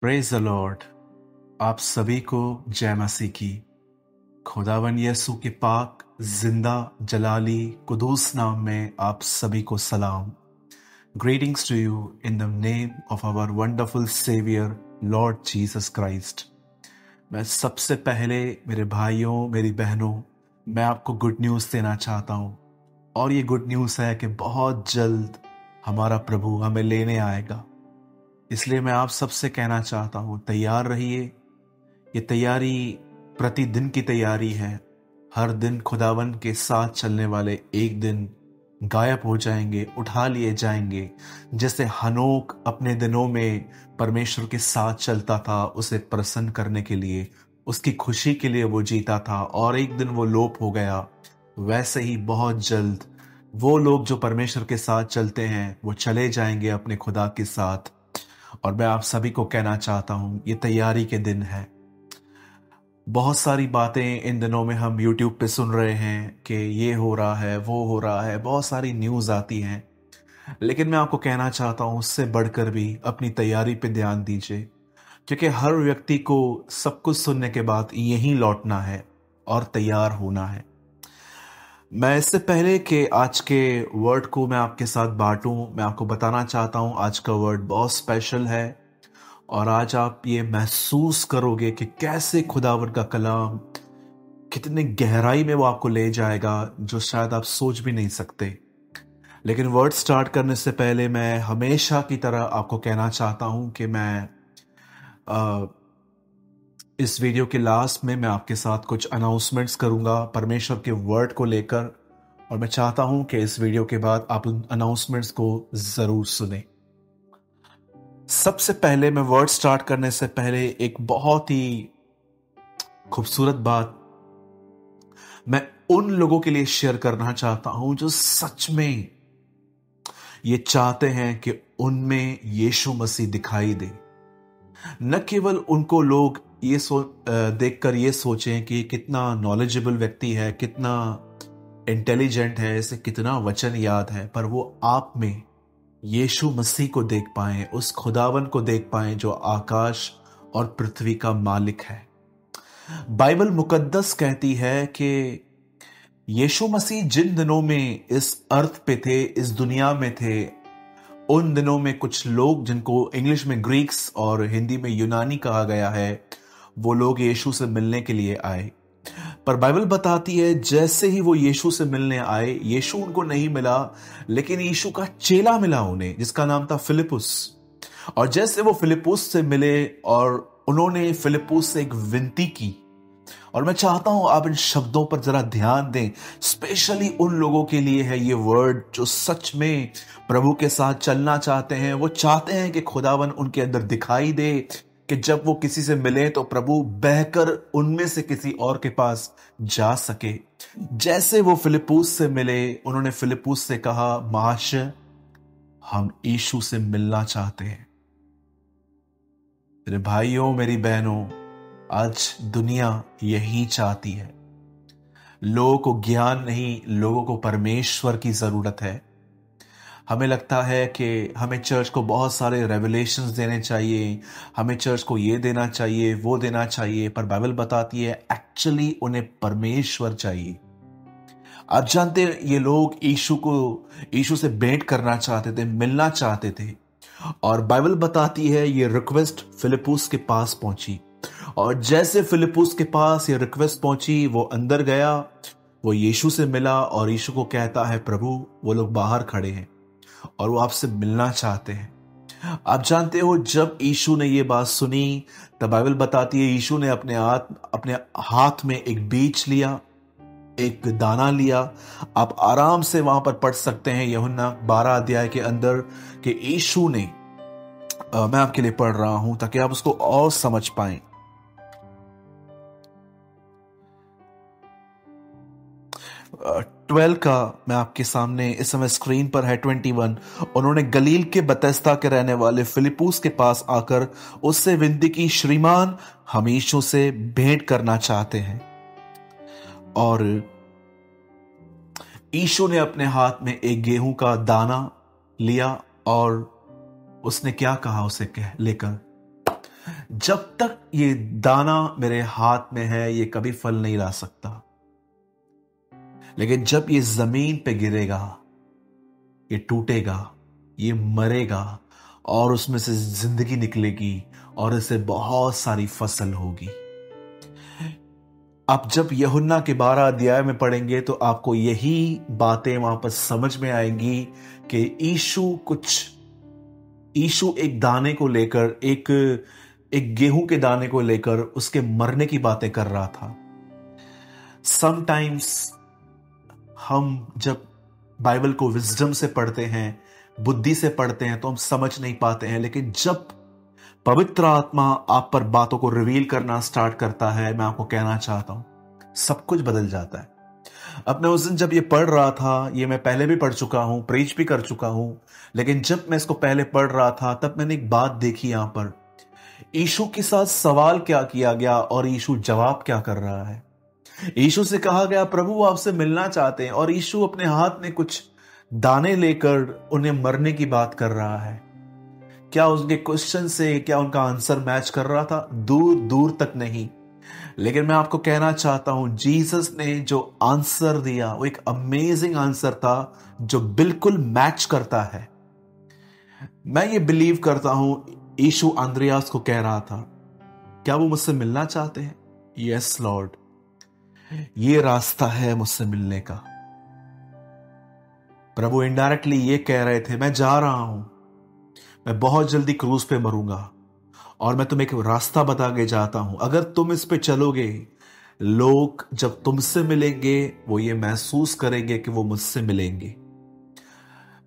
Praise the Lord. आप सभी को जय मसीह की। खुदावन यीशु के पाक जिंदा जलाली कुदूस नाम में आप सभी को सलाम। Greetings to you in the name of our wonderful saviour Lord Jesus Christ. मैं सबसे पहले मेरे भाइयों मेरी बहनों मैं आपको गुड न्यूज़ देना चाहता हूँ, और ये गुड न्यूज़ है कि बहुत जल्द हमारा प्रभु हमें लेने आएगा। इसलिए मैं आप सबसे कहना चाहता हूँ, तैयार रहिए। ये तैयारी प्रतिदिन की तैयारी है। हर दिन खुदावन के साथ चलने वाले एक दिन गायब हो जाएंगे, उठा लिए जाएंगे। जैसे हनोक अपने दिनों में परमेश्वर के साथ चलता था, उसे प्रसन्न करने के लिए, उसकी खुशी के लिए वो जीता था, और एक दिन वो लोप हो गया। वैसे ही बहुत जल्द वो लोग जो परमेश्वर के साथ चलते हैं वो चले जाएंगे अपने खुदा के साथ। और मैं आप सभी को कहना चाहता हूं, ये तैयारी के दिन है। बहुत सारी बातें इन दिनों में हम YouTube पे सुन रहे हैं कि ये हो रहा है, वो हो रहा है, बहुत सारी न्यूज़ आती हैं। लेकिन मैं आपको कहना चाहता हूं, उससे बढ़कर भी अपनी तैयारी पे ध्यान दीजिए, क्योंकि हर व्यक्ति को सब कुछ सुनने के बाद यहीं लौटना है और तैयार होना है। मैं इससे पहले कि आज के वर्ड को मैं आपके साथ बांटूं, मैं आपको बताना चाहता हूं आज का वर्ड बहुत स्पेशल है। और आज आप ये महसूस करोगे कि कैसे खुदावन का कलाम कितने गहराई में वो आपको ले जाएगा, जो शायद आप सोच भी नहीं सकते। लेकिन वर्ड स्टार्ट करने से पहले मैं हमेशा की तरह आपको कहना चाहता हूं कि इस वीडियो के लास्ट में मैं आपके साथ कुछ अनाउंसमेंट्स करूंगा परमेश्वर के वर्ड को लेकर, और मैं चाहता हूं कि इस वीडियो के बाद आप उन अनाउंसमेंट्स को जरूर सुने। सबसे पहले मैं वर्ड स्टार्ट करने से पहले एक बहुत ही खूबसूरत बात मैं उन लोगों के लिए शेयर करना चाहता हूं जो सच में ये चाहते हैं कि उनमें यीशु मसीह दिखाई दे। न केवल उनको लोग ये देखकर ये सोचें कि कितना नॉलेजेबल व्यक्ति है, कितना इंटेलिजेंट है, इसे कितना वचन याद है, पर वो आप में यीशु मसीह को देख पाएं, उस खुदावन को देख पाएं जो आकाश और पृथ्वी का मालिक है। बाइबल मुकद्दस कहती है कि यीशु मसीह जिन दिनों में इस अर्थ पे थे, इस दुनिया में थे, उन दिनों में कुछ लोग जिनको इंग्लिश में ग्रीक्स और हिंदी में यूनानी कहा गया है, वो लोग यीशु से मिलने के लिए आए। पर बाइबल बताती है जैसे ही वो यीशु से मिलने आए, यीशु उनको नहीं मिला, लेकिन यीशु का चेला मिला उन्हें, जिसका नाम था फिलिपुस। और जैसे वो फिलिपुस से मिले और उन्होंने फिलिपुस से एक विनती की, और मैं चाहता हूं आप इन शब्दों पर जरा ध्यान दें। स्पेशली उन लोगों के लिए है ये वर्ड जो सच में प्रभु के साथ चलना चाहते हैं। वो चाहते हैं कि खुदावन उनके अंदर दिखाई दे, कि जब वो किसी से मिले तो प्रभु बहकर उनमें से किसी और के पास जा सके। जैसे वो फिलिपुस से मिले, उन्होंने फिलिपुस से कहा, महाशय हम यीशु से मिलना चाहते हैं। मेरे भाइयों मेरी बहनों, आज दुनिया यही चाहती है। लोगों को ज्ञान नहीं, लोगों को परमेश्वर की जरूरत है। हमें लगता है कि हमें चर्च को बहुत सारे रेवलेशंस देने चाहिए, हमें चर्च को ये देना चाहिए, वो देना चाहिए, पर बाइबल बताती है एक्चुअली उन्हें परमेश्वर चाहिए। आप जानते हैं ये लोग यीशु से भेंट करना चाहते थे, मिलना चाहते थे, और बाइबल बताती है ये रिक्वेस्ट फिलिपुस के पास पहुंची। और जैसे फिलिपुस के पास ये रिक्वेस्ट पहुंची, वो अंदर गया, वो यीशु से मिला, और यीशु को कहता है, प्रभु वो लोग बाहर खड़े हैं और वो आपसे मिलना चाहते हैं। आप जानते हो जब यीशु ने ये बात सुनी, तब बाइबल बताती है यीशु ने अपने हाथ में एक बीज लिया, एक दाना लिया। आप आराम से वहां पर पढ़ सकते हैं यूहन्ना 12 अध्याय के अंदर कि यीशु ने मैं आपके लिए पढ़ रहा हूं ताकि आप उसको और समझ पाएं। 12 का मैं आपके सामने इस समय स्क्रीन पर है 21। उन्होंने गलील के बतस्ता के रहने वाले फिलिपुस के पास आकर उससे विनती की, श्रीमान हम यीशु से भेंट करना चाहते हैं। और यीशु ने अपने हाथ में एक गेहूं का दाना लिया और उसने क्या कहा उसे लेकर, जब तक ये दाना मेरे हाथ में है ये कभी फल नहीं ला सकता, लेकिन जब ये जमीन पे गिरेगा, ये टूटेगा, ये मरेगा और उसमें से जिंदगी निकलेगी और इससे बहुत सारी फसल होगी। आप जब यूहन्ना के 12 अध्याय में पढ़ेंगे तो आपको यही बातें वहां पर समझ में आएंगी कि यीशु एक दाने को लेकर, एक गेहूं के दाने को लेकर उसके मरने की बातें कर रहा था। समटाइम्स हम जब बाइबल को विजडम से पढ़ते हैं, बुद्धि से पढ़ते हैं, तो हम समझ नहीं पाते हैं, लेकिन जब पवित्र आत्मा आप पर बातों को रिवील करना स्टार्ट करता है, मैं आपको कहना चाहता हूं, सब कुछ बदल जाता है। अब मैं उस दिन जब ये पढ़ रहा था, ये मैं पहले भी पढ़ चुका हूं, प्रीच भी कर चुका हूं, लेकिन जब मैं इसको पहले पढ़ रहा था तब मैंने एक बात देखी। यहां पर यीशु के साथ सवाल क्या किया गया और यीशु जवाब क्या कर रहा है। यीशु से कहा गया, प्रभु वो आपसे मिलना चाहते हैं, और यीशु अपने हाथ में कुछ दाने लेकर उन्हें मरने की बात कर रहा है। क्या उनके क्वेश्चन से क्या उनका आंसर मैच कर रहा था? दूर दूर तक नहीं। लेकिन मैं आपको कहना चाहता हूं, जीसस ने जो आंसर दिया वो एक अमेजिंग आंसर था जो बिल्कुल मैच करता है। मैं ये बिलीव करता हूं, यीशु अंद्रियास को कह रहा था, क्या वो मुझसे मिलना चाहते हैं? यस लॉर्ड, ये रास्ता है मुझसे मिलने का। प्रभु इनडायरेक्टली ये कह रहे थे, मैं जा रहा हूं, मैं बहुत जल्दी क्रूज पे मरूंगा और मैं तुम्हें एक रास्ता बता के जाता हूं। अगर तुम इस पे चलोगे, लोग जब तुमसे मिलेंगे वो ये महसूस करेंगे कि वो मुझसे मिलेंगे।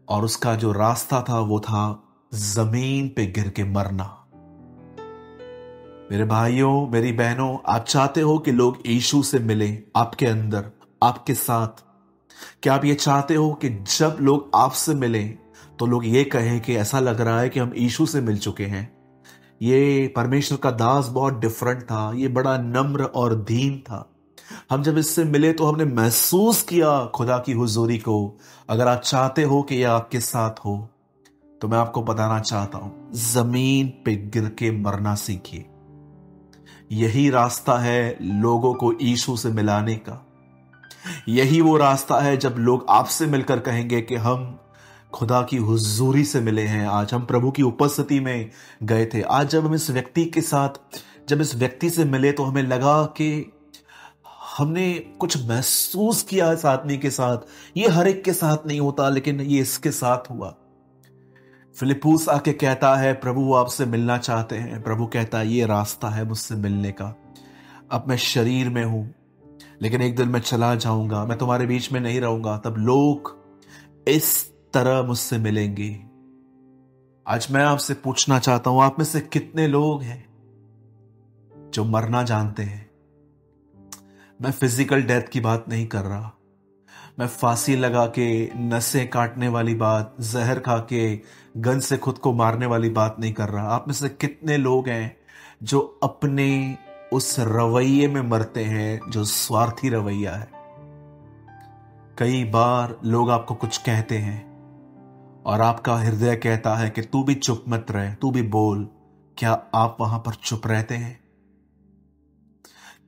और उसका जो रास्ता था वो था जमीन पे गिर के मरना। मेरे भाइयों, मेरी बहनों, आप चाहते हो कि लोग यीशु से मिलें आपके अंदर, आपके साथ? क्या आप ये चाहते हो कि जब लोग आपसे मिलें तो लोग ये कहें कि ऐसा लग रहा है कि हम यीशु से मिल चुके हैं? ये परमेश्वर का दास बहुत डिफरेंट था, ये बड़ा नम्र और दीन था, हम जब इससे मिले तो हमने महसूस किया खुदा की हुजूरी को। अगर आप चाहते हो कि यह आपके साथ हो तो मैं आपको बताना चाहता हूं, जमीन पे गिर के मरना सीखिए। यही रास्ता है लोगों को यीशु से मिलाने का। यही वो रास्ता है जब लोग आपसे मिलकर कहेंगे कि हम खुदा की हुजूरी से मिले हैं, आज हम प्रभु की उपस्थिति में गए थे। आज जब हम इस व्यक्ति से मिले तो हमें लगा कि हमने कुछ महसूस किया इस आदमी के साथ। ये हर एक के साथ नहीं होता, लेकिन ये इसके साथ हुआ। फिलिप्पुस आके कहता है, प्रभु वो आपसे मिलना चाहते हैं। प्रभु कहता है, ये रास्ता है मुझसे मिलने का। अब मैं शरीर में हूं, लेकिन एक दिन मैं चला जाऊंगा, मैं तुम्हारे बीच में नहीं रहूंगा, तब लोग इस तरह मुझसे मिलेंगे। आज मैं आपसे पूछना चाहता हूं, आप में से कितने लोग हैं जो मरना जानते हैं? मैं फिजिकल डेथ की बात नहीं कर रहा, मैं फांसी लगा के, नसें काटने वाली बात, जहर खा के, गन से खुद को मारने वाली बात नहीं कर रहा। आप में से कितने लोग हैं जो अपने उस रवैये में मरते हैं जो स्वार्थी रवैया है? कई बार लोग आपको कुछ कहते हैं और आपका हृदय कहता है कि तू भी चुप मत रहे, तू भी बोल। क्या आप वहां पर चुप रहते हैं?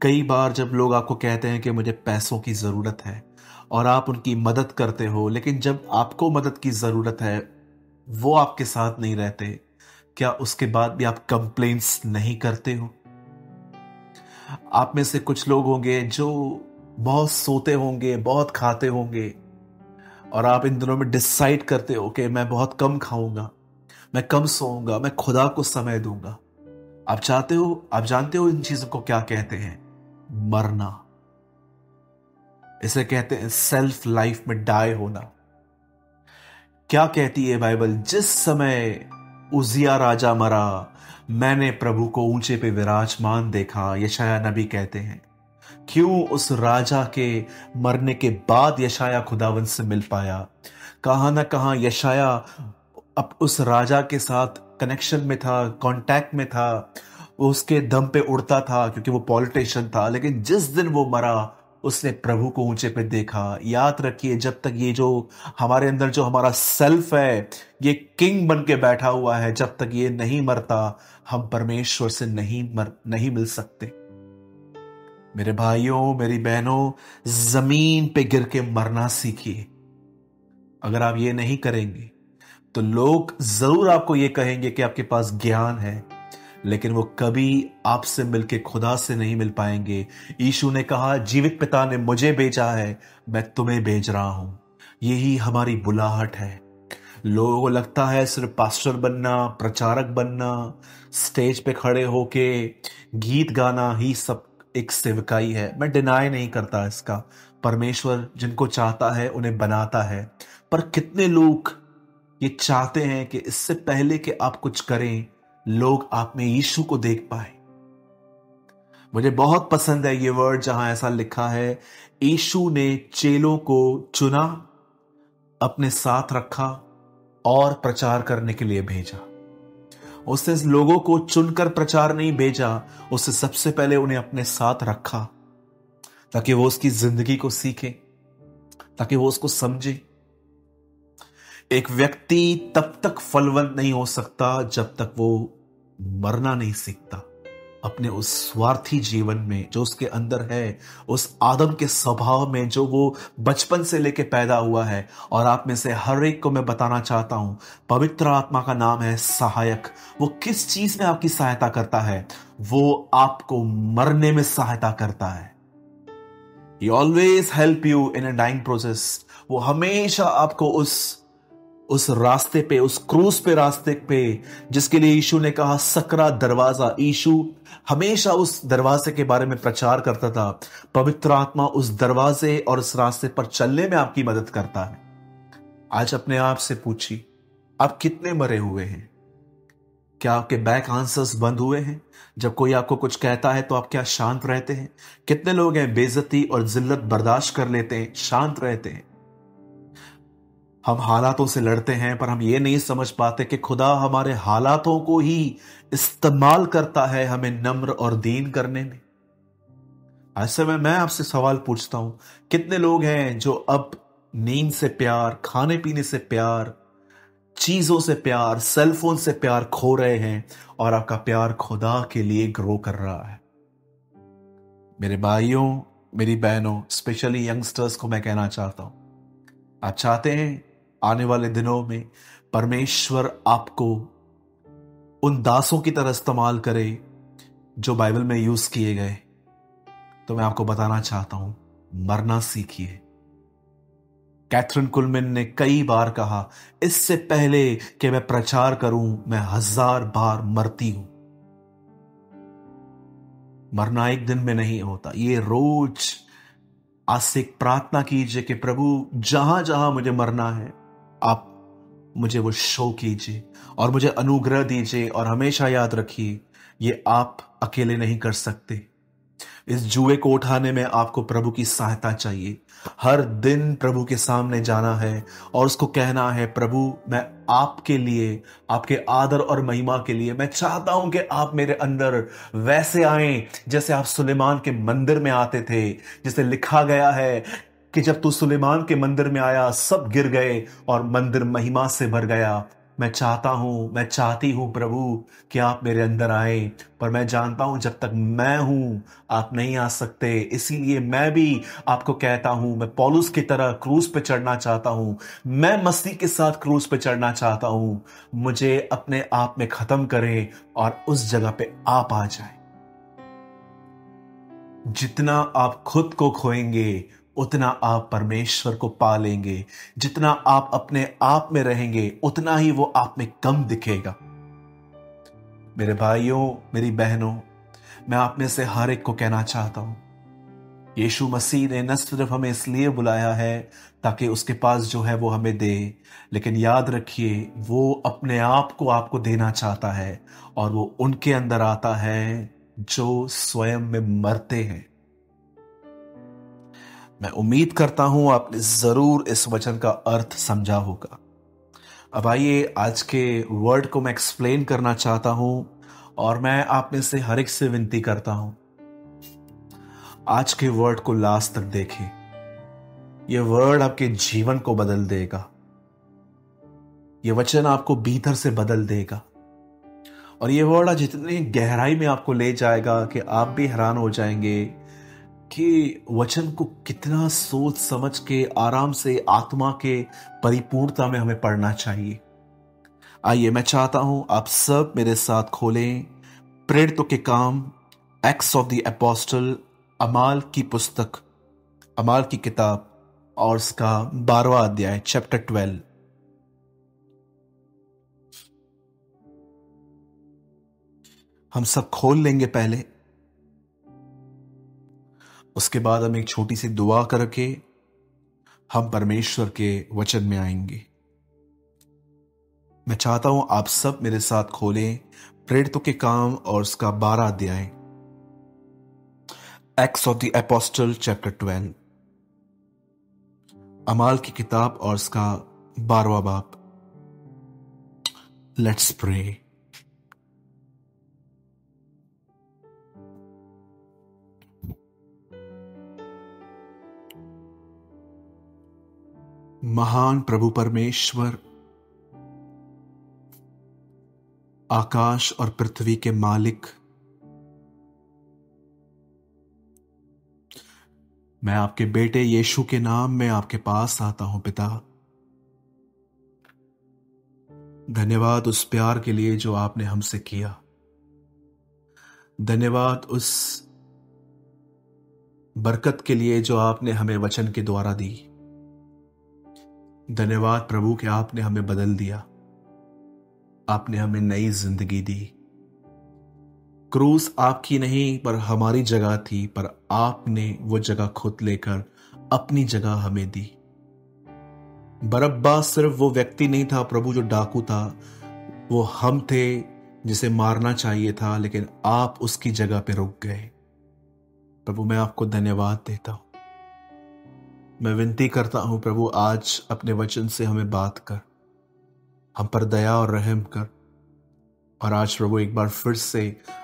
कई बार जब लोग आपको कहते हैं कि मुझे पैसों की जरूरत है और आप उनकी मदद करते हो, लेकिन जब आपको मदद की जरूरत है वो आपके साथ नहीं रहते, क्या उसके बाद भी आप कंप्लेंट्स नहीं करते हो? आप में से कुछ लोग होंगे जो बहुत सोते होंगे, बहुत खाते होंगे, और आप इन दिनों में डिसाइड करते हो कि मैं बहुत कम खाऊंगा, मैं कम सोऊंगा, मैं खुदा को समय दूंगा। आप जानते हो इन चीजों को क्या कहते हैं? मरना। इसे कहते हैं सेल्फ लाइफ में डाई होना। क्या कहती है बाइबल? जिस समय उजिया राजा मरा, मैंने प्रभु को ऊंचे पे विराजमान देखा, यशाया नबी कहते हैं। क्यों उस राजा के मरने के बाद यशाया खुदावंत से मिल पाया? कहां ना कहां यशाया अब उस राजा के साथ कनेक्शन में था, कांटेक्ट में था, वो उसके दम पे उड़ता था क्योंकि वो पॉलिटिशियन था। लेकिन जिस दिन वो मरा, उसने प्रभु को ऊंचे पे देखा। याद रखिए, जब तक ये जो हमारे अंदर जो हमारा सेल्फ है, ये किंग बन के बैठा हुआ है, जब तक ये नहीं मरता, हम परमेश्वर से नहीं मिल सकते। मेरे भाइयों, मेरी बहनों, जमीन पे गिर के मरना सीखिए। अगर आप ये नहीं करेंगे तो लोग जरूर आपको ये कहेंगे कि आपके पास ज्ञान है, लेकिन वो कभी आपसे मिलके खुदा से नहीं मिल पाएंगे। यीशु ने कहा, जीवित पिता ने मुझे भेजा है, मैं तुम्हें भेज रहा हूं। यही हमारी बुलाहट है। लोगों को लगता है सिर्फ पास्टर बनना, प्रचारक बनना, स्टेज पे खड़े होके गीत गाना ही सब एक सेवकाई है। मैं डिनाई नहीं करता इसका। परमेश्वर जिनको चाहता है उन्हें बनाता है। पर कितने लोग ये चाहते हैं कि इससे पहले कि आप कुछ करें, लोग आप में यीशु को देख पाए। मुझे बहुत पसंद है ये वर्ड जहां ऐसा लिखा है, यीशु ने चेलों को चुना, अपने साथ रखा और प्रचार करने के लिए भेजा। उसने लोगों को चुनकर प्रचार नहीं भेजा, उसने सबसे पहले उन्हें अपने साथ रखा ताकि वो उसकी जिंदगी को सीखे, ताकि वो उसको समझे। एक व्यक्ति तब तक फलवंत नहीं हो सकता जब तक वो मरना नहीं सीखता। अपने उस स्वार्थी जीवन में जो उसके अंदर है, उस आदम के स्वभाव में जो वो बचपन से लेके पैदा हुआ है। और आप में से हर एक को मैं बताना चाहता हूं, पवित्र आत्मा का नाम है सहायक। वो किस चीज में आपकी सहायता करता है? वो आपको मरने में सहायता करता है। He always help you in a dying process। वो हमेशा आपको उस रास्ते पे, उस क्रूस पे, रास्ते पे जिसके लिए यीशु ने कहा सकरा दरवाजा, यीशु हमेशा उस दरवाजे के बारे में प्रचार करता था। पवित्र आत्मा उस दरवाजे और उस रास्ते पर चलने में आपकी मदद करता है। आज अपने आप से पूछिए, आप कितने मरे हुए हैं? क्या आपके बैक आंसर्स बंद हुए हैं? जब कोई आपको कुछ कहता है तो आप क्या शांत रहते हैं? कितने लोग हैं बेइज्जती और जिल्लत बर्दाश्त कर लेते हैं, शांत रहते हैं? हम हालातों से लड़ते हैं, पर हम ये नहीं समझ पाते कि खुदा हमारे हालातों को ही इस्तेमाल करता है हमें नम्र और दीन करने में। ऐसे में मैं आपसे सवाल पूछता हूं, कितने लोग हैं जो अब नींद से प्यार, खाने पीने से प्यार, चीजों से प्यार, सेलफोन से प्यार खो रहे हैं और आपका प्यार खुदा के लिए ग्रो कर रहा है? मेरे भाइयों, मेरी बहनों, स्पेशली यंगस्टर्स को मैं कहना चाहता हूं, आप चाहते हैं आने वाले दिनों में परमेश्वर आपको उन दासों की तरह इस्तेमाल करे जो बाइबल में यूज किए गए, तो मैं आपको बताना चाहता हूं, मरना सीखिए। कैथरीन कुलमैन ने कई बार कहा, इससे पहले कि मैं प्रचार करूं, मैं 1000 बार मरती हूं। मरना एक दिन में नहीं होता, ये रोज। आज से एक प्रार्थना कीजिए कि प्रभु, जहां जहां मुझे मरना है, आप मुझे वो शो कीजिए और मुझे अनुग्रह दीजिए। और हमेशा याद रखिए, ये आप अकेले नहीं कर सकते। इस जुए को उठाने में आपको प्रभु की सहायता चाहिए। हर दिन प्रभु के सामने जाना है और उसको कहना है, प्रभु मैं आपके लिए, आपके आदर और महिमा के लिए मैं चाहता हूं कि आप मेरे अंदर वैसे आएं जैसे आप सुलेमान के मंदिर में आते थे। जिसे लिखा गया है कि जब तू सुलेमान के मंदिर में आया, सब गिर गए और मंदिर महिमा से भर गया। मैं चाहती हूं प्रभु कि आप मेरे अंदर आए, पर मैं जानता हूं जब तक मैं हूं आप नहीं आ सकते। इसीलिए मैं भी आपको कहता हूं, मैं पौलुस की तरह क्रूस पे चढ़ना चाहता हूं। मैं मसीह के साथ क्रूस पे चढ़ना चाहता हूं। मुझे अपने आप में खत्म करें और उस जगह पे आप आ जाएं। जितना आप खुद को खोएंगे, उतना आप परमेश्वर को पा लेंगे। जितना आप अपने आप में रहेंगे, उतना ही वो आप में कम दिखेगा। मेरे भाइयों, मेरी बहनों, मैं आप में से हर एक को कहना चाहता हूं, यीशु मसीह ने न सिर्फ हमें इसलिए बुलाया है ताकि उसके पास जो है वो हमें दे, लेकिन याद रखिए, वो अपने आप को आपको देना चाहता है और वो उनके अंदर आता है जो स्वयं में मरते हैं। मैं उम्मीद करता हूं आपने जरूर इस वचन का अर्थ समझा होगा। अब आइए, आज के वर्ड को मैं एक्सप्लेन करना चाहता हूं और मैं आप में से हर एक से विनती करता हूं, आज के वर्ड को लास्ट तक देखें। यह वर्ड आपके जीवन को बदल देगा। यह वचन आपको भीतर से बदल देगा और यह वर्ड आज इतनी गहराई में आपको ले जाएगा कि आप भी हैरान हो जाएंगे कि वचन को कितना सोच समझ के आराम से आत्मा के परिपूर्णता में हमें पढ़ना चाहिए। आइए, मैं चाहता हूं आप सब मेरे साथ खोलें प्रेरितों के काम, एक्ट्स ऑफ द एपोस्टल, अमाल की पुस्तक, अमाल की किताब और उसका 12वां अध्याय, चैप्टर 12। हम सब खोल लेंगे पहले, उसके बाद हम एक छोटी सी दुआ करके हम परमेश्वर के वचन में आएंगे। मैं चाहता हूं आप सब मेरे साथ खोलें प्रेरितों के काम और उसका 12 अध्याय, Acts of the Apostle chapter 12, अमाल की किताब और उसका 12वां बाब। Let's pray. महान प्रभु परमेश्वर, आकाश और पृथ्वी के मालिक, मैं आपके बेटे यीशु के नाम में आपके पास आता हूं पिता। धन्यवाद उस प्यार के लिए जो आपने हमसे किया। धन्यवाद उस बरकत के लिए जो आपने हमें वचन के द्वारा दी। धन्यवाद प्रभु कि आपने हमें बदल दिया। आपने हमें नई जिंदगी दी। क्रूस आपकी नहीं पर हमारी जगह थी, पर आपने वो जगह खुद लेकर अपनी जगह हमें दी। बरअब्बा सिर्फ वो व्यक्ति नहीं था प्रभु जो डाकू था, वो हम थे जिसे मारना चाहिए था, लेकिन आप उसकी जगह पे रुक गए। प्रभु मैं आपको धन्यवाद देता हूं। मैं विनती करता हूं प्रभु, आज अपने वचन से हमें बात कर, हम पर दया और रहम कर। और आज प्रभु एक बार फिर से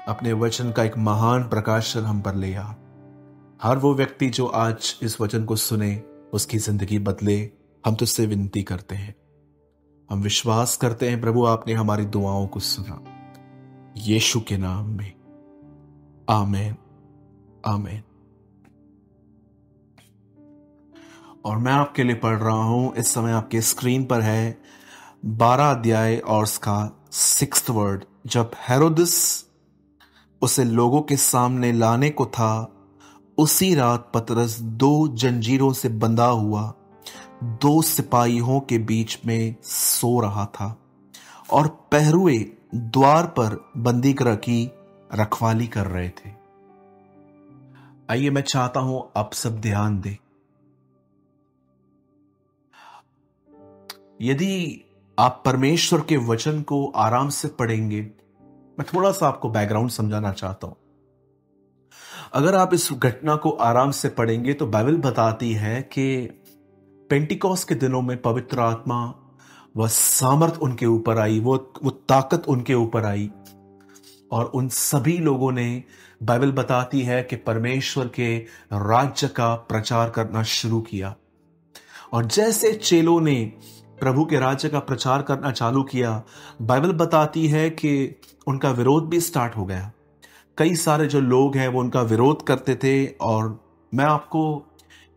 अपने वचन का एक महान प्रकाशन हम पर ले आ। हर वो व्यक्ति जो आज इस वचन को सुने उसकी जिंदगी बदले, हम तुझसे विनती करते हैं। हम विश्वास करते हैं प्रभु आपने हमारी दुआओं को सुना, यीशु के नाम में, आमीन आमीन। और मैं आपके लिए पढ़ रहा हूं, इस समय आपके स्क्रीन पर है 12 अध्याय और उसका 6th वर्ड। जब हेरोदिस उसे लोगों के सामने लाने को था, उसी रात पतरस 2 जंजीरों से बंधा हुआ 2 सिपाहियों के बीच में सो रहा था और पहरुए द्वार पर बंदीगृह की रखवाली कर रहे थे। आइए, मैं चाहता हूं आप सब ध्यान दें। यदि आप परमेश्वर के वचन को आराम से पढ़ेंगे, मैं थोड़ा सा आपको बैकग्राउंड समझाना चाहता हूं। अगर आप इस घटना को आराम से पढ़ेंगे तो बाइबल बताती है कि पेंटिकॉस्ट के दिनों में पवित्र आत्मा व सामर्थ उनके ऊपर आई, वो ताकत उनके ऊपर आई और उन सभी लोगों ने, बाइबल बताती है कि परमेश्वर के राज्य का प्रचार करना शुरू किया। और जैसे चेलों ने प्रभु के राज्य का प्रचार करना चालू किया, बाइबल बताती है कि उनका विरोध भी स्टार्ट हो गया। कई सारे जो लोग हैं वो उनका विरोध करते थे। और मैं आपको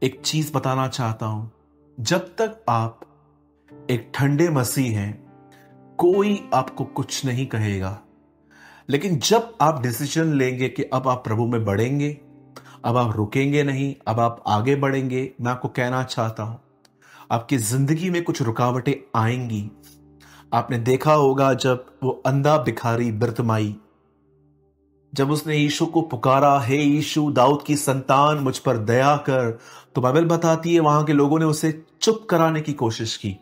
एक चीज बताना चाहता हूं, जब तक आप एक ठंडे मसीह हैं, कोई आपको कुछ नहीं कहेगा। लेकिन जब आप डिसीजन लेंगे कि अब आप प्रभु में बढ़ेंगे, अब आप रुकेंगे नहीं, अब आप आगे बढ़ेंगे, मैं आपको कहना चाहता हूं आपकी जिंदगी में कुछ रुकावटें आएंगी। आपने देखा होगा जब वो अंधा भिखारी बिरतमाई, जब उसने यीशु को पुकारा, हे यीशु दाऊद की संतान मुझ पर दया कर, तो बाइबल बताती है वहां के लोगों ने उसे चुप कराने की कोशिश की।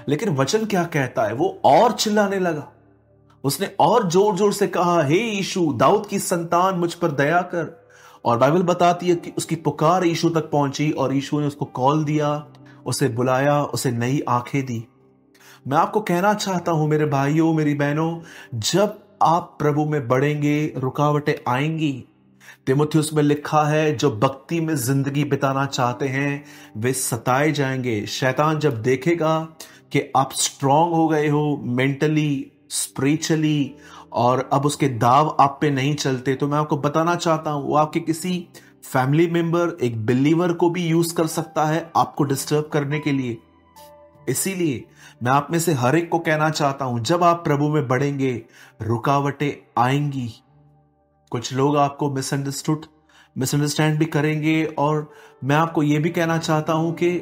लेकिन वचन क्या कहता है, वो और चिल्लाने लगा। उसने और जोर जोर से कहा, हे यीशु दाऊद की संतान मुझ पर दया कर। और बाइबल बताती है कि उसकी पुकार यीशु तक पहुंची और यीशु ने उसको कॉल दिया, उसे बुलाया, उसे नई आंखें दी। मैं आपको कहना चाहता हूं मेरे भाइयों, मेरी बहनों, जब आप प्रभु में बढ़ेंगे रुकावटें आएंगी, तीमुथियुस में लिखा है, जो भक्ति में जिंदगी बिताना चाहते हैं वे सताए जाएंगे। शैतान जब देखेगा कि आप स्ट्रांग हो गए हो मेंटली, स्पिरिचुअली, और अब उसके दाव आप पे नहीं चलते, तो मैं आपको बताना चाहता हूं वो आपके किसी फैमिली मेंबर, एक बिलीवर को भी यूज कर सकता है आपको डिस्टर्ब करने के लिए। इसीलिए मैं आप में से हर एक को कहना चाहता हूं, जब आप प्रभु में बढ़ेंगे रुकावटें आएंगी। कुछ लोग आपको मिसअंडरस्टैंड भी करेंगे, और मैं आपको यह भी कहना चाहता हूं कि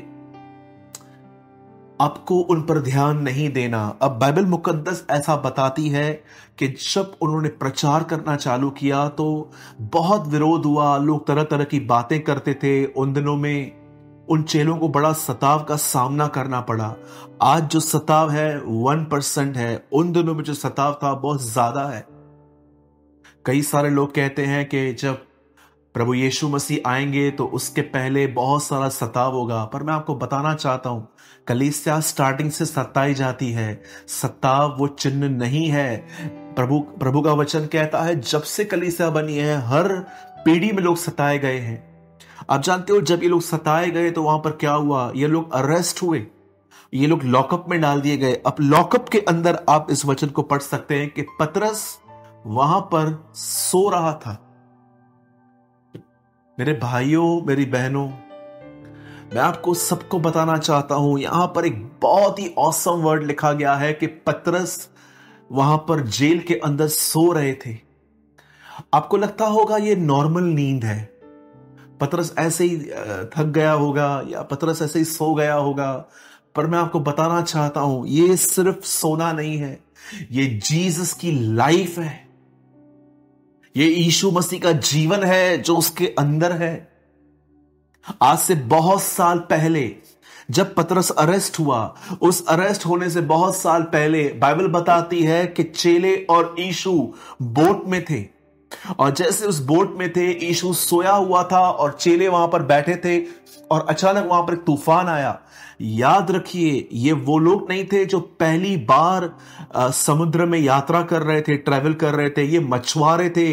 आपको उन पर ध्यान नहीं देना। अब बाइबल मुकद्दस ऐसा बताती है कि जब उन्होंने प्रचार करना चालू किया तो बहुत विरोध हुआ, लोग तरह तरह की बातें करते थे। उन दिनों में उन चेलों को बड़ा सताव का सामना करना पड़ा। आज जो सताव है 1% है, उन दिनों में जो सताव था बहुत ज्यादा है। कई सारे लोग कहते हैं कि जब प्रभु यीशु मसीह आएंगे तो उसके पहले बहुत सारा सताव होगा, पर मैं आपको बताना चाहता हूं कलीसिया स्टार्टिंग से सताई जाती है। सताव वो चिन्ह नहीं है। प्रभु का वचन कहता है जब से कलीसिया बनी है हर पीढ़ी में लोग सताए गए हैं। आप जानते हो जब ये लोग सताए गए तो वहां पर क्या हुआ, ये लोग अरेस्ट हुए, ये लोग लॉकअप में डाल दिए गए। अब लॉकअप के अंदर आप इस वचन को पढ़ सकते हैं कि पतरस वहां पर सो रहा था। मेरे भाइयों, मेरी बहनों, मैं आपको सबको बताना चाहता हूं, यहां पर एक बहुत ही ऑसम वर्ड लिखा गया है कि पतरस वहां पर जेल के अंदर सो रहे थे। आपको लगता होगा ये नॉर्मल नींद है, पतरस ऐसे ही थक गया होगा या पतरस ऐसे ही सो गया होगा, पर मैं आपको बताना चाहता हूं ये सिर्फ सोना नहीं है, ये जीसस की लाइफ है। ये यीशु मसीह का जीवन है जो उसके अंदर है। आज से बहुत साल पहले जब पतरस अरेस्ट हुआ, उस अरेस्ट होने से बहुत साल पहले बाइबल बताती है कि चेले और यीशु बोट में थे, और जैसे उस बोट में थे यीशु सोया हुआ था और चेले वहां पर बैठे थे, और अचानक वहां पर एक तूफान आया। याद रखिए ये वो लोग नहीं थे जो पहली बार समुद्र में यात्रा कर रहे थे, ट्रैवल कर रहे थे। ये मछुआरे थे।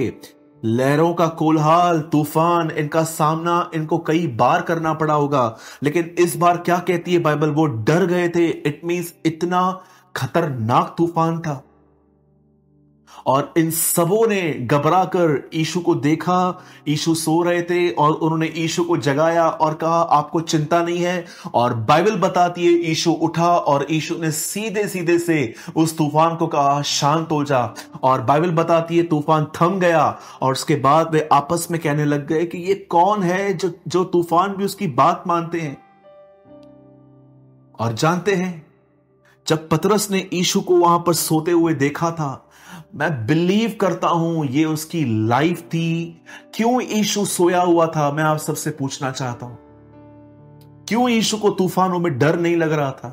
लहरों का कोलाहल, तूफान, इनका सामना इनको कई बार करना पड़ा होगा, लेकिन इस बार क्या कहती है बाइबल, वो डर गए थे। इट मींस इतना खतरनाक तूफान था, और इन सबों ने घबरा कर यीशु को देखा। यीशु सो रहे थे और उन्होंने यीशु को जगाया और कहा आपको चिंता नहीं है। और बाइबल बताती है यीशु उठा और यीशु ने सीधे सीधे से उस तूफान को कहा शांत हो जा, और बाइबल बताती है तूफान थम गया। और उसके बाद वे आपस में कहने लग गए कि ये कौन है जो तूफान भी उसकी बात मानते हैं। और जानते हैं जब पतरस ने यीशु को वहां पर सोते हुए देखा था, मैं बिलीव करता हूं ये उसकी लाइफ थी। क्यों यीशु सोया हुआ था, मैं आप सबसे पूछना चाहता हूं, क्यों यीशु को तूफानों में डर नहीं लग रहा था?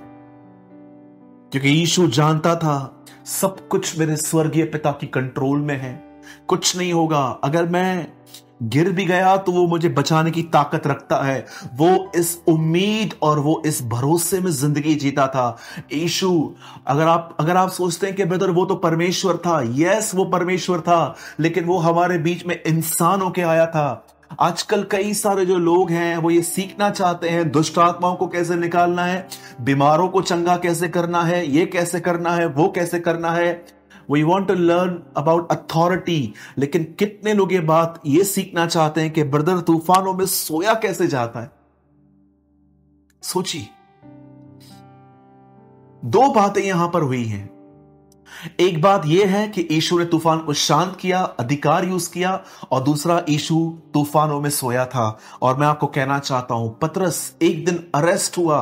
क्योंकि यीशु जानता था सब कुछ मेरे स्वर्गीय पिता की कंट्रोल में है, कुछ नहीं होगा। अगर मैं गिर भी गया तो वो मुझे बचाने की ताकत रखता है। वो इस उम्मीद और वो इस भरोसे में जिंदगी जीता था यीशु। अगर आप सोचते हैं कि ब्रदर वो तो परमेश्वर था, यस वो परमेश्वर था, लेकिन वो हमारे बीच में इंसान होके आया था। आजकल कई सारे जो लोग हैं वो ये सीखना चाहते हैं दुष्ट आत्माओं को कैसे निकालना है, बीमारों को चंगा कैसे करना है, ये कैसे करना है, वो कैसे करना है। We want to learn about authority, लेकिन कितने लोग ये बात ये सीखना चाहते हैं कि ब्रदर तूफानों में सोया कैसे जाता है। सोचिए, दो बातें यहां पर हुई हैं। एक बात यह है कि यीशु ने तूफान को शांत किया, अधिकार यूज किया, और दूसरा यीशु तूफानों में सोया था। और मैं आपको कहना चाहता हूं पतरस एक दिन अरेस्ट हुआ,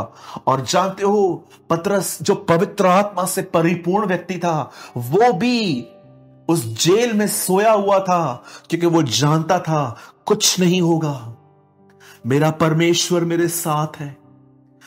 और जानते हो पतरस जो पवित्र आत्मा से परिपूर्ण व्यक्ति था वो भी उस जेल में सोया हुआ था, क्योंकि वो जानता था कुछ नहीं होगा, मेरा परमेश्वर मेरे साथ है।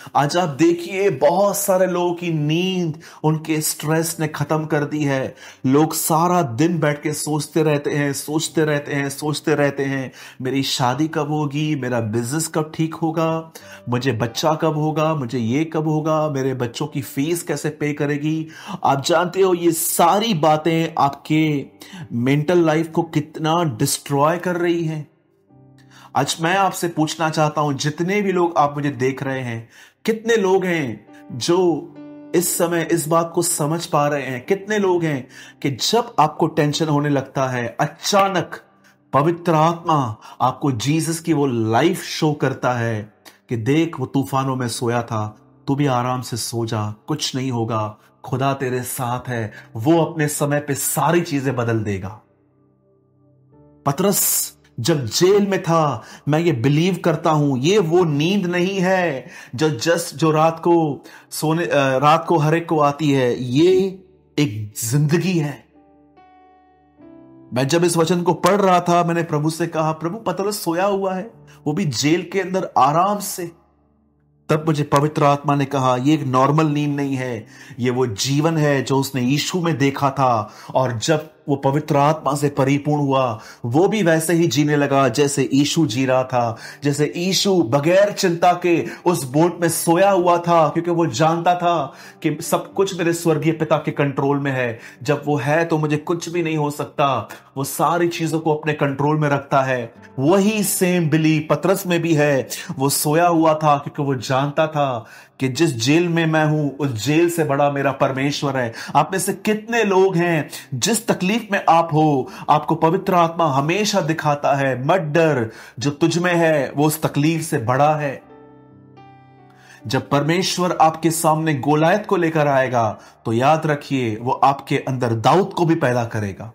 आज आप देखिए बहुत सारे लोगों की नींद उनके स्ट्रेस ने खत्म कर दी है। लोग सारा दिन बैठ के सोचते रहते हैं, सोचते रहते हैं, सोचते रहते हैं, मेरी शादी कब होगी, मेरा बिजनेस कब ठीक होगा, मुझे बच्चा कब होगा, मुझे ये कब होगा, मेरे बच्चों की फीस कैसे पे करेगी। आप जानते हो ये सारी बातें आपके मेंटल लाइफ को कितना डिस्ट्रॉय कर रही हैं। आज मैं आपसे पूछना चाहता हूं, जितने भी लोग आप मुझे देख रहे हैं, कितने लोग हैं जो इस समय इस बात को समझ पा रहे हैं? कितने लोग हैं कि जब आपको टेंशन होने लगता है, अचानक पवित्र आत्मा आपको जीसस की वो लाइफ शो करता है कि देख वो तूफानों में सोया था, तू भी आराम से सो जा, कुछ नहीं होगा, खुदा तेरे साथ है, वो अपने समय पे सारी चीजें बदल देगा। पतरस जब जेल में था, मैं ये बिलीव करता हूं, ये वो नींद नहीं है जो रात को हर एक को आती है। ये एक जिंदगी है। मैं जब इस वचन को पढ़ रहा था, मैंने प्रभु से कहा, प्रभु पतरस सोया हुआ है, वो भी जेल के अंदर आराम से। तब मुझे पवित्र आत्मा ने कहा, ये एक नॉर्मल नींद नहीं है, ये वो जीवन है जो उसने यीशु में देखा था। और जब वो पवित्र आत्मा से परिपूर्ण हुआ, वो भी वैसे ही जीने लगा जैसे यीशु जी रहा था। जैसे यीशु बगैर चिंता के उस बोट में सोया हुआ था, क्योंकि वो जानता था कि सब कुछ मेरे स्वर्गीय पिता के कंट्रोल में है। जब वो है तो मुझे कुछ भी नहीं हो सकता। वो सारी चीजों को अपने कंट्रोल में रखता है। वही सेम बिलीव पतरस में भी है। वो सोया हुआ था क्योंकि वो जानता था कि जिस जेल में मैं हूं, उस जेल से बड़ा मेरा परमेश्वर है। आप में से कितने लोग हैं, जिस तकलीफ में आप हो, आपको पवित्र आत्मा हमेशा दिखाता है, मत डर, जो तुझ में है वो उस तकलीफ से बड़ा है। जब परमेश्वर आपके सामने गोलायत को लेकर आएगा, तो याद रखिए वो आपके अंदर दाऊद को भी पैदा करेगा।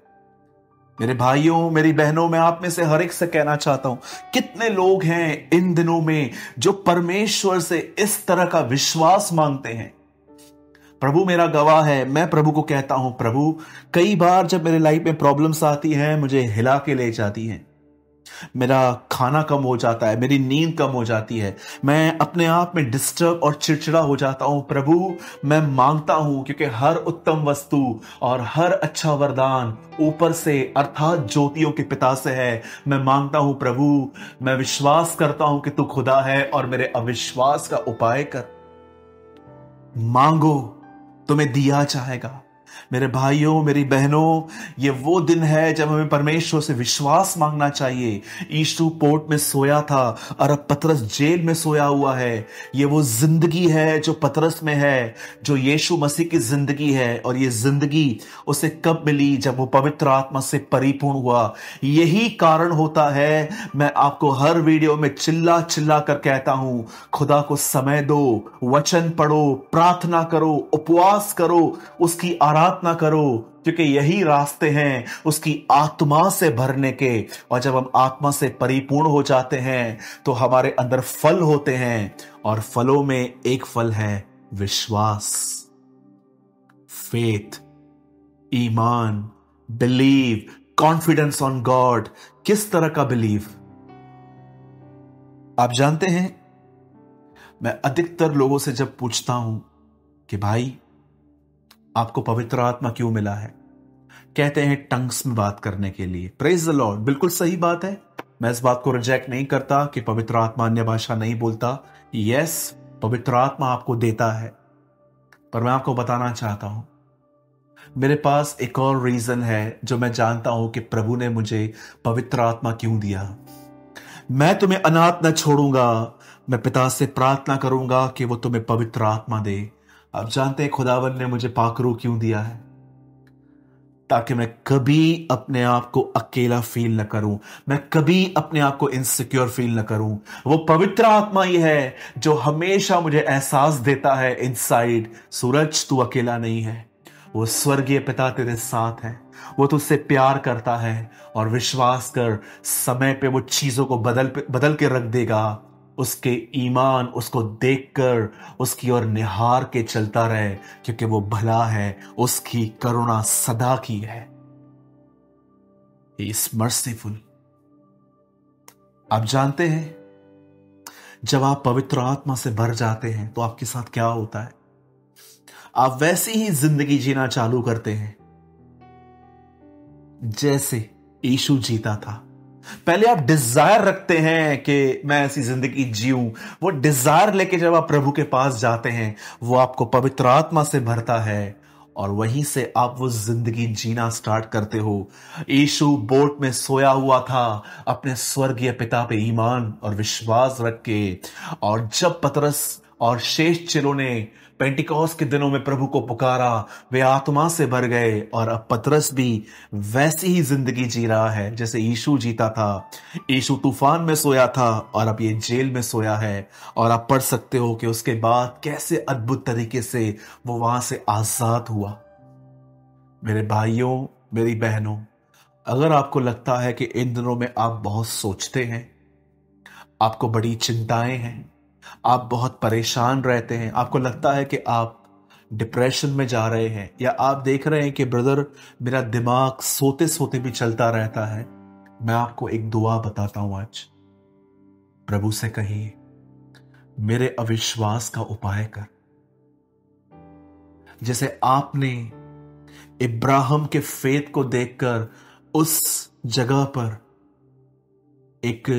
मेरे भाइयों, मेरी बहनों, मैं आप में से हर एक से कहना चाहता हूं, कितने लोग हैं इन दिनों में जो परमेश्वर से इस तरह का विश्वास मांगते हैं। प्रभु मेरा गवाह है, मैं प्रभु को कहता हूं, प्रभु कई बार जब मेरे लाइफ में प्रॉब्लम्स आती हैं, मुझे हिला के ले जाती हैं। मेरा खाना कम हो जाता है, मेरी नींद कम हो जाती है, मैं अपने आप में डिस्टर्ब और चिड़चिड़ा हो जाता हूं। प्रभु मैं मांगता हूं, क्योंकि हर उत्तम वस्तु और हर अच्छा वरदान ऊपर से अर्थात ज्योतियों के पिता से है। मैं मांगता हूं प्रभु, मैं विश्वास करता हूं कि तू खुदा है, और मेरे अविश्वास का उपाय कर। मांगो, तुम्हें दिया जाएगा। मेरे भाइयों, मेरी बहनों, ये वो दिन है जब हमें परमेश्वर से विश्वास मांगना चाहिए। यीशु पोर्ट में सोया था और अब पतरस जेल में सोया हुआ है। ये वो जिंदगी है जो पतरस में है, जो यीशु मसीह की जिंदगी है। और ये जिंदगी उसे कब मिली? जब वो पवित्र आत्मा से परिपूर्ण हुआ। यही कारण होता है, मैं आपको हर वीडियो में चिल्ला चिल्ला कर कहता हूं, खुदा को समय दो, वचन पढ़ो, प्रार्थना करो, उपवास करो, उसकी आराधना करो, क्योंकि यही रास्ते हैं उसकी आत्मा से भरने के। और जब हम आत्मा से परिपूर्ण हो जाते हैं तो हमारे अंदर फल होते हैं, और फलों में एक फल है विश्वास, फेथ, ईमान, बिलीव, कॉन्फिडेंस ऑन गॉड। किस तरह का बिलीव? आप जानते हैं, मैं अधिकतर लोगों से जब पूछता हूं कि भाई आपको पवित्र आत्मा क्यों मिला है, कहते हैं टंग्स में बात करने के लिए। प्रेज द लॉर्ड, बिल्कुल सही बात है। मैं इस बात को रिजेक्ट नहीं करता कि पवित्र आत्मा अन्य भाषा नहीं बोलता। यस, पवित्र आत्मा आपको देता है, पर मैं आपको बताना चाहता हूं, मेरे पास एक और रीजन है जो मैं जानता हूं कि प्रभु ने मुझे पवित्र आत्मा क्यों दिया। मैं तुम्हें अनाथ न छोड़ूंगा, मैं पिता से प्रार्थना करूंगा कि वो तुम्हें पवित्र आत्मा दे। आप जानते हैं खुदावन ने मुझे पाकरू क्यों दिया है? ताकि मैं कभी अपने आप को अकेला फील न करूं, मैं कभी अपने आप को इनसिक्योर फील न करूं। वो पवित्र आत्मा ही है जो हमेशा मुझे एहसास देता है इनसाइड, सूरज तू अकेला नहीं है, वो स्वर्गीय पिता तेरे साथ है, वो तुझसे प्यार करता है। और विश्वास कर, समय पे वो चीजों को बदल के रख देगा। उसके ईमान, उसको देखकर उसकी ओर निहार के चलता रहे, क्योंकि वो भला है, उसकी करुणा सदा की है। He is merciful। आप जानते हैं, जब आप पवित्र आत्मा से भर जाते हैं तो आपके साथ क्या होता है? आप वैसी ही जिंदगी जीना चालू करते हैं जैसे यीशु जीता था। पहले आप डिजायर रखते हैं कि मैं ऐसी जिंदगी जीऊं। वो डिजायर लेके जब आप प्रभु के पास जाते हैं, वो आपको पवित्र आत्मा से भरता है और वहीं से आप वो जिंदगी जीना स्टार्ट करते हो। यीशु बोट में सोया हुआ था अपने स्वर्गीय पिता पे ईमान और विश्वास रख के, और जब पतरस और शेष चेलों ने पेंटिकॉस के दिनों में प्रभु को पुकारा, वे आत्मा से भर गए। और अब पतरस भी वैसी ही जिंदगी जी रहा है जैसे यीशु जीता था। यीशु तूफान में सोया था और अब ये जेल में सोया है। और आप पढ़ सकते हो कि उसके बाद कैसे अद्भुत तरीके से वो वहां से आजाद हुआ। मेरे भाइयों, मेरी बहनों, अगर आपको लगता है कि इन दिनों में आप बहुत सोचते हैं, आपको बड़ी चिंताएं हैं, आप बहुत परेशान रहते हैं, आपको लगता है कि आप डिप्रेशन में जा रहे हैं, या आप देख रहे हैं कि ब्रदर मेरा दिमाग सोते सोते भी चलता रहता है, मैं आपको एक दुआ बताता हूं आज। प्रभु से कहिए, मेरे अविश्वास का उपाय कर। जैसे आपने इब्राहिम के फेथ को देखकर उस जगह पर एक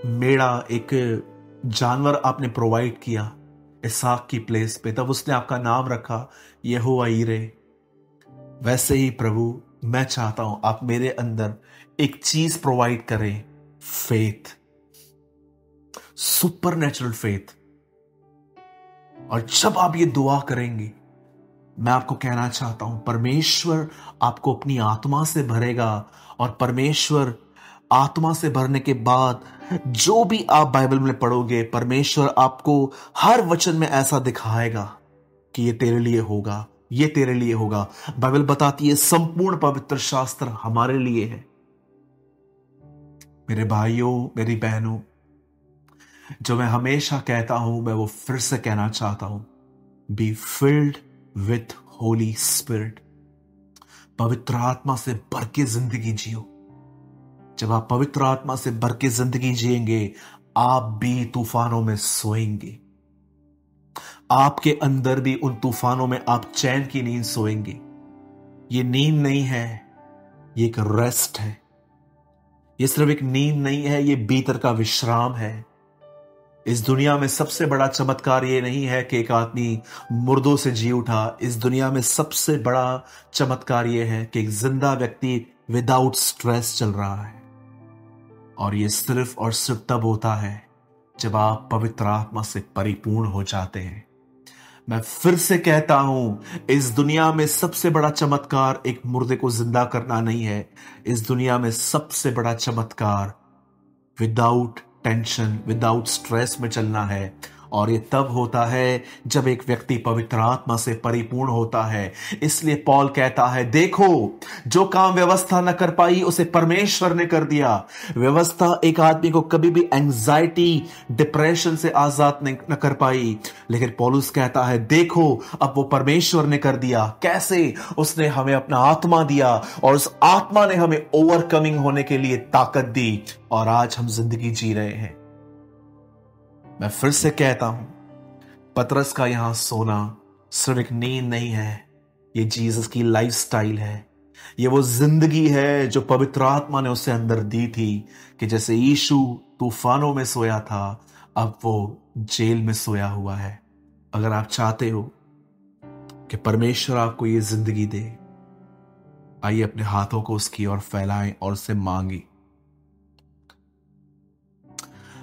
मेढ़ा, एक जानवर आपने प्रोवाइड किया इसहाक की प्लेस पे, तब उसने आपका नाम रखा यहोवा यीरे। वैसे ही प्रभु, मैं चाहता हूं आप मेरे अंदर एक चीज प्रोवाइड करें, फेथ, सुपरनेचुरल फेथ। और जब आप ये दुआ करेंगे, मैं आपको कहना चाहता हूं, परमेश्वर आपको अपनी आत्मा से भरेगा। और परमेश्वर आत्मा से भरने के बाद जो भी आप बाइबल में पढ़ोगे, परमेश्वर आपको हर वचन में ऐसा दिखाएगा कि ये तेरे लिए होगा, ये तेरे लिए होगा। बाइबल बताती है संपूर्ण पवित्र शास्त्र हमारे लिए है। मेरे भाइयों, मेरी बहनों, जो मैं हमेशा कहता हूं, मैं वो फिर से कहना चाहता हूं, be filled with Holi spirit. पवित्र आत्मा से भर के जिंदगी जियो। जब आप पवित्र आत्मा से भर के जिंदगी जिएंगे, आप भी तूफानों में सोएंगे। आपके अंदर भी उन तूफानों में आप चैन की नींद सोएंगे। ये नींद नहीं है, ये एक रेस्ट है। ये सिर्फ एक नींद नहीं है, ये भीतर का विश्राम है। इस दुनिया में सबसे बड़ा चमत्कार ये नहीं है कि एक आदमी मुर्दों से जी उठा। इस दुनिया में सबसे बड़ा चमत्कार ये है कि एक जिंदा व्यक्ति विदाउट स्ट्रेस चल रहा है। और ये सिर्फ और सिर्फ तब होता है जब आप पवित्र आत्मा से परिपूर्ण हो जाते हैं। मैं फिर से कहता हूं, इस दुनिया में सबसे बड़ा चमत्कार एक मुर्दे को जिंदा करना नहीं है। इस दुनिया में सबसे बड़ा चमत्कार विदाउट टेंशन, विदाउट स्ट्रेस में चलना है। और ये तब होता है जब एक व्यक्ति पवित्र आत्मा से परिपूर्ण होता है। इसलिए पौल कहता है, देखो जो काम व्यवस्था न कर पाई उसे परमेश्वर ने कर दिया। व्यवस्था एक आदमी को कभी भी एंजाइटी, डिप्रेशन से आजाद न कर पाई, लेकिन पौलुस कहता है, देखो अब वो परमेश्वर ने कर दिया। कैसे? उसने हमें अपना आत्मा दिया और उस आत्मा ने हमें ओवरकमिंग होने के लिए ताकत दी, और आज हम जिंदगी जी रहे हैं। मैं फिर से कहता हूं, पतरस का यहां सोना सिर्फ एक नींद नहीं है, ये जीसस की लाइफस्टाइल है। ये वो जिंदगी है जो पवित्र आत्मा ने उसे अंदर दी थी, कि जैसे यीशु तूफानों में सोया था, अब वो जेल में सोया हुआ है। अगर आप चाहते हो कि परमेश्वर आपको ये जिंदगी दे, आइए अपने हाथों को उसकी ओर फैलाएं और उससे मांगी।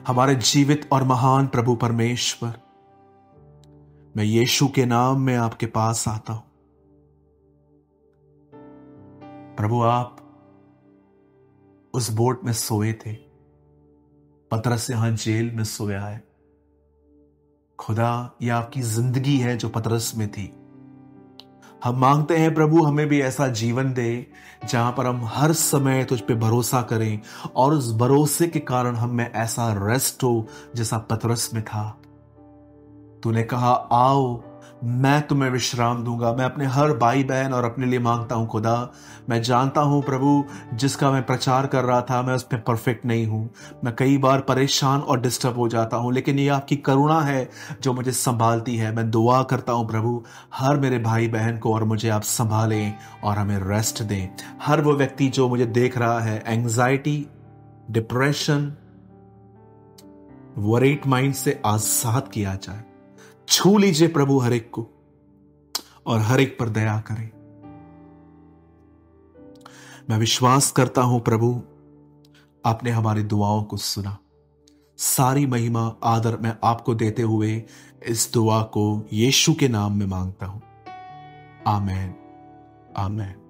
हमारे जीवित और महान प्रभु परमेश्वर, मैं यीशु के नाम में आपके पास आता हूं। प्रभु, आप उस बोट में सोए थे, पतरस यहां जेल में सोया है। खुदा, यह आपकी जिंदगी है जो पतरस में थी। हम मांगते हैं प्रभु, हमें भी ऐसा जीवन दे जहां पर हम हर समय तुझ पे भरोसा करें, और उस भरोसे के कारण हम में ऐसा रेस्ट हो जैसा पतरस में था। तूने कहा, आओ मैं तुम्हें विश्राम दूंगा। मैं अपने हर भाई बहन और अपने लिए मांगता हूं खुदा। मैं जानता हूं प्रभु, जिसका मैं प्रचार कर रहा था मैं उसमें परफेक्ट नहीं हूं। मैं कई बार परेशान और डिस्टर्ब हो जाता हूं, लेकिन ये आपकी करुणा है जो मुझे संभालती है। मैं दुआ करता हूं प्रभु, हर मेरे भाई बहन को और मुझे आप संभालें और हमें रेस्ट दें। हर वो व्यक्ति जो मुझे देख रहा है, एंग्जाइटी, डिप्रेशन, वरीड माइंड से आजाद किया जाए। छू लीजिए प्रभु हर एक को और हर एक पर दया करें। मैं विश्वास करता हूं प्रभु, आपने हमारी दुआओं को सुना। सारी महिमा आदर मैं आपको देते हुए इस दुआ को यीशु के नाम में मांगता हूं। आमेन, आमेन।